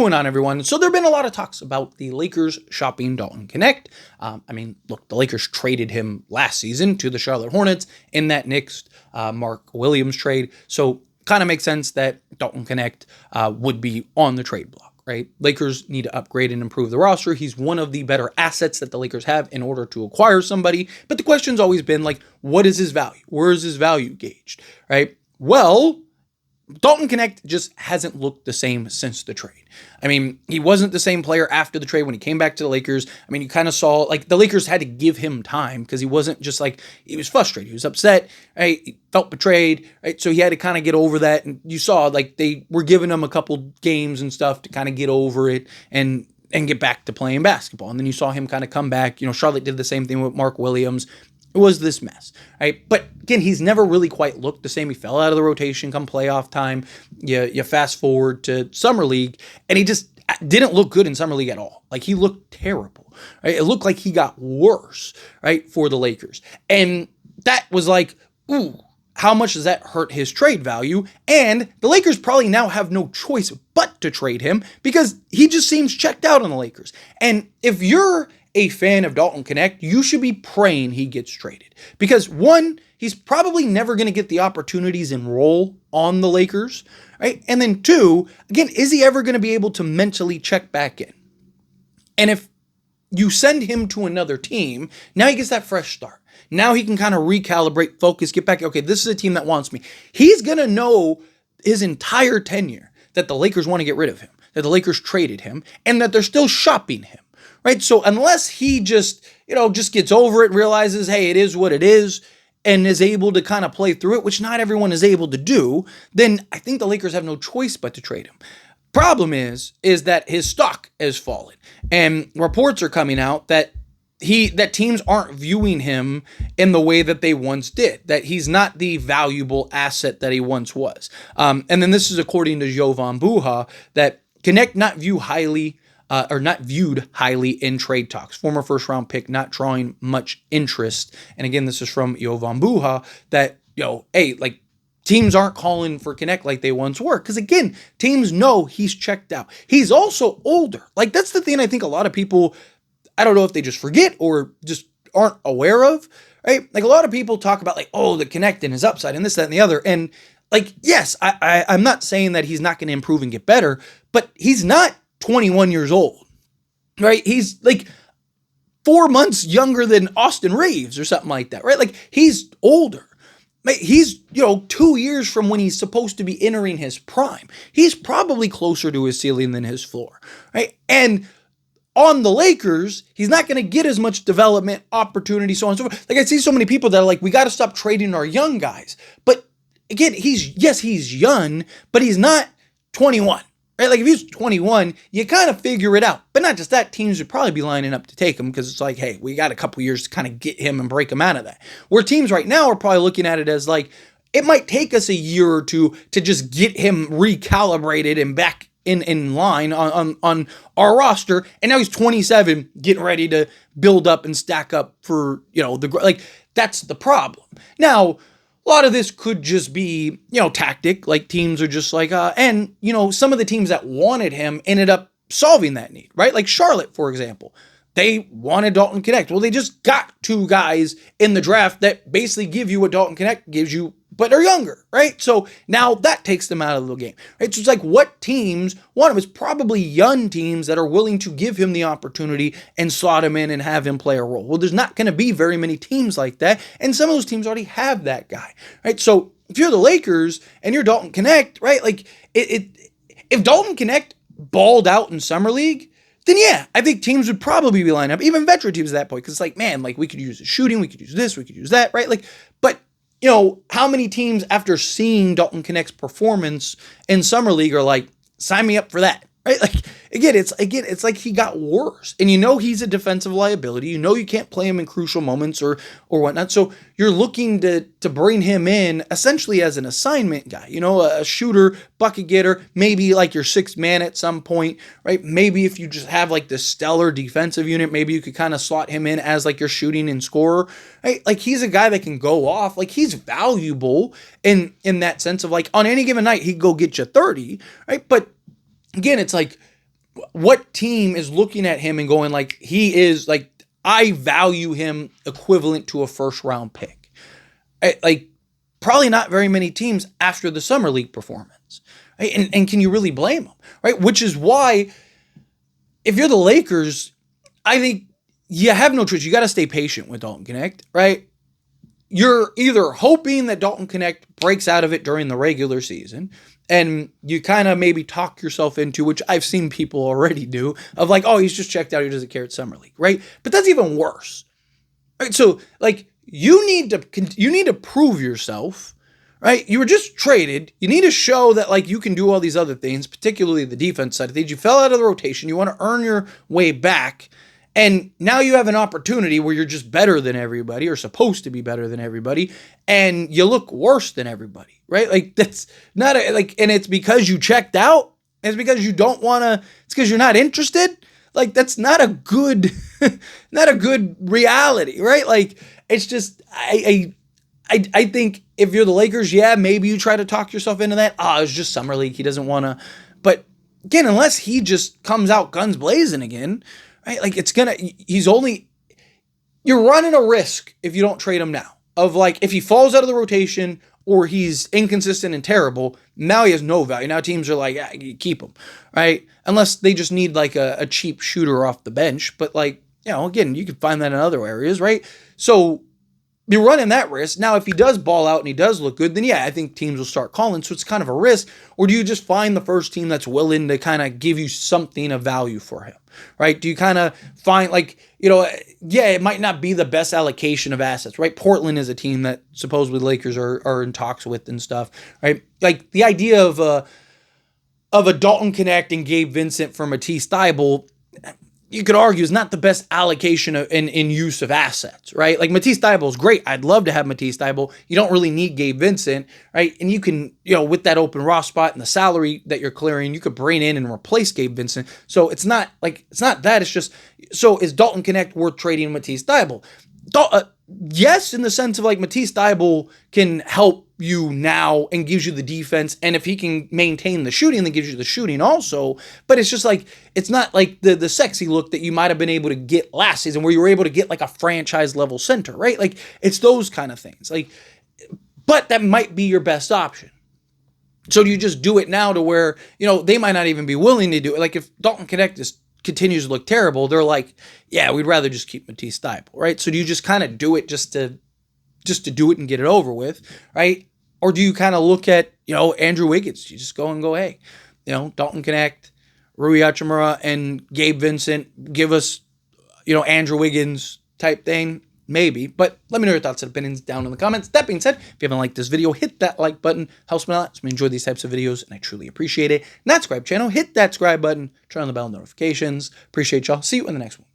going on, everyone? So there have been a lot of talks about the Lakers shopping Dalton Knecht. Look, the Lakers traded him last season to the Charlotte Hornets in that Knicks Mark Williams trade. So kind of makes sense that Dalton Knecht would be on the trade block, right? Lakers need to upgrade and improve the roster. He's one of the better assets that the Lakers have in order to acquire somebody. But the question's always been like, what is his value? Where is his value gauged, right? Well, Dalton Knecht just hasn't looked the same since the trade. He wasn't the same player after the trade when he came back to the Lakers. You kind of saw like the Lakers had to give him time because he wasn't just like, he was frustrated. He was upset, right? He felt betrayed, right? So he had to kind of get over that. And you saw like they were giving him a couple games and stuff to kind of get over it and get back to playing basketball. And then you saw him kind of come back. Charlotte did the same thing with Mark Williams. It was this mess, right? But again, he's never really quite looked the same. He fell out of the rotation come playoff time. You fast forward to Summer League, and he just didn't look good in Summer League at all. Like, he looked terrible, right? It looked like he got worse, right, for the Lakers. And that was like, ooh, how much does that hurt his trade value? And the Lakers probably now have no choice but to trade him because he just seems checked out on the Lakers. And if you're a fan of Dalton Knecht, you should be praying he gets traded. Because one, he's probably never going to get the opportunities and role on the Lakers, right? And then two, again, is he ever going to be able to mentally check back in? And if you send him to another team, now he gets that fresh start. Now he can kind of recalibrate, focus, get back. Okay, this is a team that wants me. He's going to know his entire tenure that the Lakers want to get rid of him, that the Lakers traded him, and that they're still shopping him. Right? So unless he just gets over it, realizes, hey, it is what it is, and is able to kind of play through it, which not everyone is able to do, then I think the Lakers have no choice but to trade him. Problem is that his stock has fallen. And reports are coming out that teams aren't viewing him in the way that they once did, that he's not the valuable asset that he once was. And then this is according to Jovan Buha, that Knecht not viewed highly in trade talks. Former first-round pick, not drawing much interest. And again, this is from Jovan Buha, that, teams aren't calling for Knecht like they once were. Because again, teams know he's checked out. He's also older. Like, that's the thing I think a lot of people, I don't know if they just forget or just aren't aware of, right? Like, a lot of people talk about, like, oh, the Knecht and his upside and this, that, and the other. And, like, yes, I'm not saying that he's not going to improve and get better, but he's not 21 years old, right? He's like 4 months younger than Austin Reeves or something like that, right? Like, he's older. He's, 2 years from when he's supposed to be entering his prime. He's probably closer to his ceiling than his floor, right? And on the Lakers, he's not going to get as much development opportunity, so on and so forth. Like, I see so many people that are like, we got to stop trading our young guys. But again, he's young, but he's not 21. Right? Like, if he was 21, you kind of figure it out. But not just that, teams would probably be lining up to take him because it's like, hey, we got a couple years to kind of get him and break him out of that. Where teams right now are probably looking at it as like, it might take us a year or two to just get him recalibrated and back in line on our roster. And now he's 27, getting ready to build up and stack up for, that's the problem. Now, a lot of this could just be, tactic. Like, teams are just like, and some of the teams that wanted him ended up solving that need, right? Like Charlotte, for example. They wanted Dalton Knecht. Well, they just got two guys in the draft that basically give you what Dalton Knecht gives you, but are younger, right? So now that takes them out of the game, right? So it's like, what teams want him? It's probably young teams that are willing to give him the opportunity and slot him in and have him play a role. Well, there's not going to be very many teams like that, and some of those teams already have that guy, right? So if you're the Lakers and you're Dalton Knecht, right? Like, if Dalton Knecht balled out in Summer League, then yeah, I think teams would probably be lining up, even veteran teams at that point, because it's like, man, like, we could use his shooting, we could use this, we could use that, right? Like, but how many teams after seeing Dalton Knecht's performance in Summer League are like, sign me up for that, right? Like, it's like he got worse, and he's a defensive liability. You can't play him in crucial moments or whatnot. So you're looking to bring him in essentially as an assignment guy, a shooter, bucket getter, maybe like your sixth man at some point, right? Maybe if you just have like this stellar defensive unit, maybe you could kind of slot him in as like your shooting and scorer, right? Like, he's a guy that can go off. Like, he's valuable in that sense of like, on any given night, he'd go get you 30, right? But again, it's like, what team is looking at him and going like, he is like, I value him equivalent to a first round pick? Like, probably not very many teams after the summer league performance. Right? And can you really blame them? Right? Which is why, if you're the Lakers, I think you have no choice. You got to stay patient with Dalton Knecht, right? You're either hoping that Dalton Knecht breaks out of it during the regular season, and you kind of maybe talk yourself into, which I've seen people already do, of like, oh, he's just checked out, he doesn't care at summer league, right? But that's even worse. Right? So, like, you need to prove yourself, right? You were just traded. You need to show that, like, you can do all these other things, particularly the defense side of things. You fell out of the rotation. You want to earn your way back. And now you have an opportunity where you're just better than everybody, or supposed to be better than everybody, and you look worse than everybody, right? Like, that's not and it's because you checked out. It's because you don't want to, it's because you're not interested. Like, that's not a good, not a good reality, right? Like, it's just, I think if you're the Lakers, yeah, maybe you try to talk yourself into that. It's just summer league. He doesn't want to, but again, unless he just comes out guns blazing again, right? Like, you're running a risk if you don't trade him now of, like, if he falls out of the rotation or he's inconsistent and terrible, now he has no value. Now teams are like, yeah, you keep him, right? Unless they just need like a cheap shooter off the bench. But, like, again, you could find that in other areas, right? So you're running that risk. Now, if he does ball out and he does look good, then yeah, I think teams will start calling. So it's kind of a risk. Or do you just find the first team that's willing to kind of give you something of value for him, right? Do you kind of find, like, yeah, it might not be the best allocation of assets, right? Portland is a team that supposedly Lakers are in talks with and stuff, right? Like, the idea of a Dalton Knecht and Gabe Vincent for Matisse Thybulle, you could argue is not the best allocation in use of assets, right? Like, Matisse Thybulle is great. I'd love to have Matisse Thybulle. You don't really need Gabe Vincent, right? And you can, with that open raw spot and the salary that you're clearing, you could bring in and replace Gabe Vincent. So it's not that. It's just, so is Dalton Knecht worth trading Matisse Thybulle? Yes, in the sense of, like, Matisse Thybulle can help you now and gives you the defense, and if he can maintain the shooting, then gives you the shooting also. But it's just like, it's not like the sexy look that you might have been able to get last season, where you were able to get like a franchise level center, right? Like, it's those kind of things. Like, but that might be your best option. So do you just do it now to where, they might not even be willing to do it? Like, if Dalton Knecht continues to look terrible, they're like, yeah, we'd rather just keep Matisse Thybulle, right? So do you just kind of do it just to do it and get it over with, right? Or do you kind of look at, Andrew Wiggins? You just go, hey, Dalton Knecht, Rui Hachimura, and Gabe Vincent, give us, Andrew Wiggins type thing. Maybe. But let me know your thoughts and opinions down in the comments. That being said, if you haven't liked this video, hit that like button. Helps me a lot. Helps me enjoy these types of videos, and I truly appreciate it. Not subscribe channel, hit that subscribe button, turn on the bell notifications. Appreciate y'all. See you in the next one.